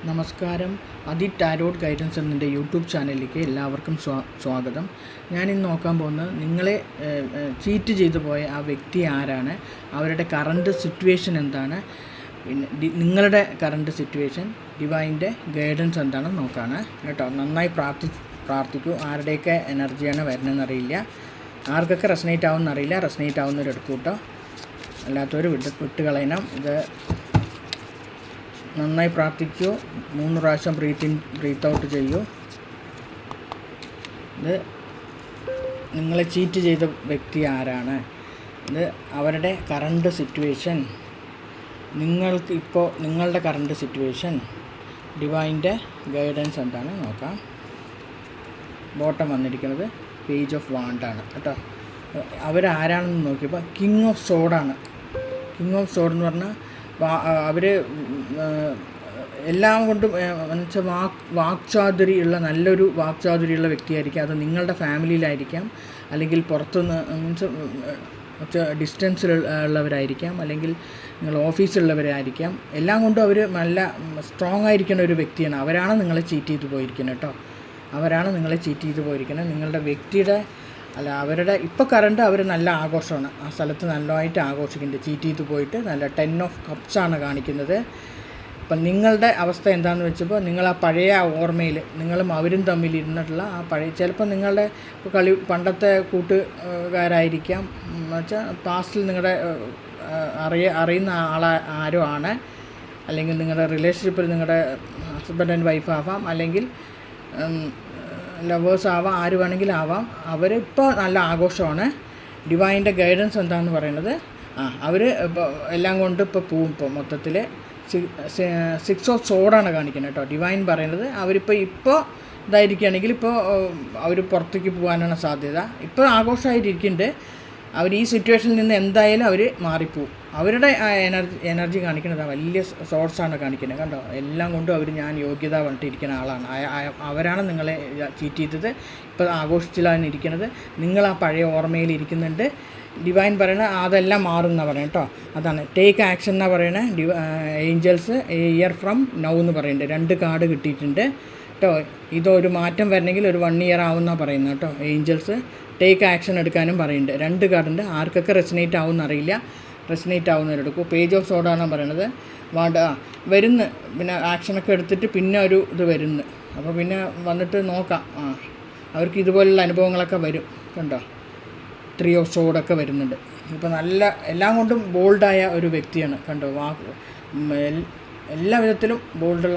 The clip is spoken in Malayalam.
നമസ്കാരം. അതി ടാരോട്ട് ഗൈഡൻസ് എന്നതിൻ്റെ യൂട്യൂബ് ചാനലിലേക്ക് എല്ലാവർക്കും സ്വാഗതം. ഞാനിന്ന് നോക്കാൻ പോകുന്നത് നിങ്ങളെ ചീറ്റ് ചെയ്തു പോയ ആ വ്യക്തി ആരാണ്, അവരുടെ കറണ്ട് സിറ്റുവേഷൻ എന്താണ്, പിന്നെ നിങ്ങളുടെ കറണ്ട് സിറ്റുവേഷൻ, ഡിവൈൻ്റെ ഗൈഡൻസ് എന്താണെന്ന് നോക്കാണ് കേട്ടോ. നന്നായി പ്രാർത്ഥിക്കൂ. ആരുടെയൊക്കെ എനർജിയാണ് വരുന്നതെന്നറിയില്ല, ആർക്കൊക്കെ റെസനേറ്റ് ആവുമെന്നറിയില്ല. റെസനേറ്റ് ആവുന്നവരെടുക്കൂ കേട്ടോ, അല്ലാത്തവർ വിട്ടുകളയണം. ഇത് നന്നായി പ്രാർത്ഥിക്കൂ. 3 പ്രാവശ്യം ബ്രീത്ത് ഔട്ട് ചെയ്യൂ. ഇത് നിങ്ങളെ ചീറ്റ് ചെയ്ത വ്യക്തി ആരാണ്, ഇത് അവരുടെ കറണ്ട് സിറ്റുവേഷൻ, നിങ്ങൾക്ക് ഇപ്പോൾ നിങ്ങളുടെ കറണ്ട് സിറ്റുവേഷൻ, ഡിവൈൻ്റെ ഗൈഡൻസ് എന്താണ് നോക്കാം. ബോട്ടം വന്നിരിക്കുന്നത് പേജ് ഓഫ് വാണ്ടാണ് കേട്ടോ. അവരാരാണെന്ന് നോക്കിയപ്പോൾ കിങ് ഓഫ് സോഡാണ്. കിങ് ഓഫ് സോഡ് എന്ന് പറഞ്ഞാൽ അവർ എല്ലാം കൊണ്ടും എന്നുവെച്ചാൽ വാക്ചാതുരിയുള്ള നല്ലൊരു വാക്ചാതുരിയുള്ള വ്യക്തിയായിരിക്കാം. അത് നിങ്ങളുടെ ഫാമിലിയിലായിരിക്കാം, അല്ലെങ്കിൽ പുറത്തുനിന്ന് മീൻസ് ഡിസ്റ്റൻസിലുള്ളവരായിരിക്കാം, അല്ലെങ്കിൽ നിങ്ങൾ ഓഫീസിലുള്ളവരായിരിക്കാം. എല്ലാം കൊണ്ടും അവർ നല്ല സ്ട്രോങ് ആയിരിക്കുന്ന ഒരു വ്യക്തിയാണ്. അവരാണ് നിങ്ങളെ ചീറ്റ് ചെയ്ത് പോയിരിക്കുന്നത് കേട്ടോ. അവരാണ് നിങ്ങളെ ചീറ്റ് ചെയ്ത് പോയിരിക്കുന്നത്. നിങ്ങളുടെ വ്യക്തിയുടെ അല്ല, അവരുടെ ഇപ്പോൾ കറണ്ട് അവർ നല്ല ആഘോഷമാണ്. ആ സ്ഥലത്ത് നല്ലതായിട്ട് ആഘോഷിക്കുന്നുണ്ട്. ചീറ്റ് ചെയ്ത് പോയിട്ട് നല്ല 10 ഓഫ് കപ്സാണ് കാണിക്കുന്നത്. അപ്പം നിങ്ങളുടെ അവസ്ഥ എന്താണെന്ന് വെച്ചപ്പോൾ, നിങ്ങൾ ആ പഴയ ഓർമ്മയിൽ നിങ്ങളും അവരും തമ്മിൽ ഇരുന്നിട്ടുള്ള ആ പഴയ, ചിലപ്പോൾ നിങ്ങളുടെ ഇപ്പോൾ പണ്ടത്തെ കൂട്ടുകാരായിരിക്കാം, എന്നുവെച്ചാൽ പാസ്റ്റിൽ നിങ്ങളുടെ അറിയുന്ന ആരോ ആണ്, അല്ലെങ്കിൽ നിങ്ങളുടെ റിലേഷൻഷിപ്പിൽ നിങ്ങളുടെ ഹസ്ബൻഡ് ആൻഡ് വൈഫ് ആവാം, അല്ലെങ്കിൽ ലവേഴ്സ് ആവാം, ആര് വേണമെങ്കിലും ആവാം. അവരിപ്പോൾ നല്ല ആഘോഷമാണ്. ഡിവൈൻ്റെ ഗൈഡൻസ് എന്താണെന്ന് പറയുന്നത്, അവർ ഇപ്പോൾ എല്ലാം കൊണ്ട് ഇപ്പോൾ പോവും. ഇപ്പോൾ മൊത്തത്തിൽ 6 ഓഫ് സോഡാണ് കാണിക്കുന്നത് കേട്ടോ. ഡിവൈൻ പറയുന്നത് അവരിപ്പോൾ ഇതായിരിക്കുകയാണെങ്കിൽ ഇപ്പോൾ അവർ പുറത്തേക്ക് പോകാനാണ് സാധ്യത. ഇപ്പോൾ ആഘോഷമായിട്ടിരിക്കുന്നുണ്ട്. അവർ ഈ സിറ്റുവേഷനിൽ നിന്ന് എന്തായാലും അവർ മാറിപ്പോവും. അവരുടെ എനർജി കാണിക്കുന്നത് വലിയ സോഴ്സാണ് കാണിക്കുന്നത് കണ്ടോ. എല്ലാം കൊണ്ടും അവർ ഞാൻ യോഗ്യത പറഞ്ഞിട്ടിരിക്കുന്ന ആളാണ്. അവരാണ് നിങ്ങളെ ചീറ്റ് ചെയ്തത്. ഇപ്പോൾ ആഘോഷിച്ചിലാണ് ഇരിക്കുന്നത്. നിങ്ങൾ ആ പഴയ ഓർമ്മയിൽ ഇരിക്കുന്നുണ്ട്. ഡിവൈൻ പറയുന്നത് അതെല്ലാം മാറും എന്നാണ് പറയുന്നത് കേട്ടോ. അതാണ് ടേക്ക് ആക്ഷൻ എന്നാണ് പറയുന്നത്. ഏഞ്ചൽസ് ഇയർ ഫ്രം നൗ എന്ന് പറയുന്നുണ്ട്. 2 കാർഡ് കിട്ടിയിട്ടുണ്ട് കേട്ടോ. ഇതൊരു മാറ്റം വരണമെങ്കിൽ ഒരു 1 ഇയർ ആവുമെന്നാണ് പറയുന്നത് കേട്ടോ. ഏഞ്ചൽസ് ടേക്ക് ആക്ഷൻ എടുക്കാനും പറയുന്നുണ്ട്. 2 കാർഡുണ്ട്. ആർക്കൊക്കെ റെസനേറ്റ് ആവുമെന്നറിയില്ല. റെസനേറ്റ് ആവുന്നവരെടുക്കും. പേജ് ഓഫ് സോഡാണ് പറയുന്നത്. വരുന്നു, പിന്നെ ആക്ഷനൊക്കെ എടുത്തിട്ട് പിന്നെ ഒരു ഇത് വരുന്നു. അപ്പോൾ പിന്നെ വന്നിട്ട് നോക്കാം. അവർക്ക് ഇതുപോലുള്ള അനുഭവങ്ങളൊക്കെ വരും കണ്ടോ. 3 ഓഫ് സോഡൊക്കെ വരുന്നുണ്ട്. ഇപ്പോൾ നല്ല എല്ലാം കൊണ്ടും ബോൾഡായ ഒരു വ്യക്തിയാണ് കണ്ടോ. എല്ലാ വിധത്തിലും ബോൾഡുള്ള